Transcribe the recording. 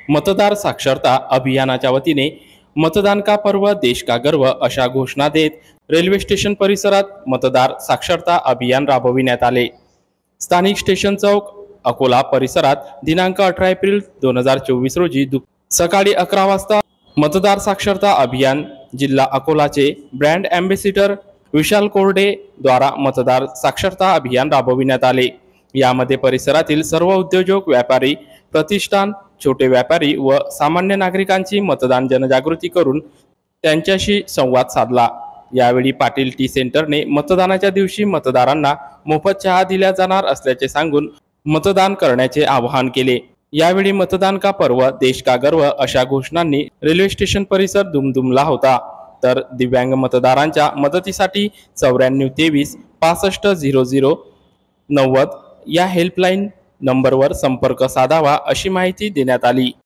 मतदार साक्षरता अभियानाच्या वतीने मतदान का पर्व देश का गर्व अशा घोषणा देत रेल्वे स्टेशन परिसरात मतदार साक्षरता अभियान राबविण्यात आले। स्थानिक स्टेशन चौक अकोला परिसरात दिनांक 18 एप्रिल 2024 रोजी सकाळी 11 वाजता मतदार साक्षरता अभियान जिल्हा अकोलाचे ब्रँड एम्बेसिडर विशाल कोरडे द्वारा मतदार साक्षरता अभियान राबविण्यात आले। यामध्ये परिसरातील सर्व उद्योजक, व्यापारी, प्रतिष्ठान, छोटे व्यापारी व सामान्य नागरिकांची मतदान जनजागृती करून त्यांच्याशी संवाद साधला। यावेळी पाटील टी सेंटरने मतदानाच्या दिवशी मतदारांना मोफत चहा दिला जाणार असल्याचे सांगून मतदान करण्याचे आवाहन केले। यावेळी मतदान का पर्व देश का गर्व अशा घोषणांनी रेल्वे स्टेशन परिसर दुमदुमला होता। तर दिव्यांग मतदारांच्या मदतीसाठी 9423 6500 90 या हेल्पलाईन नंबरवर संपर्क साधावा अशी माहिती देण्यात आली।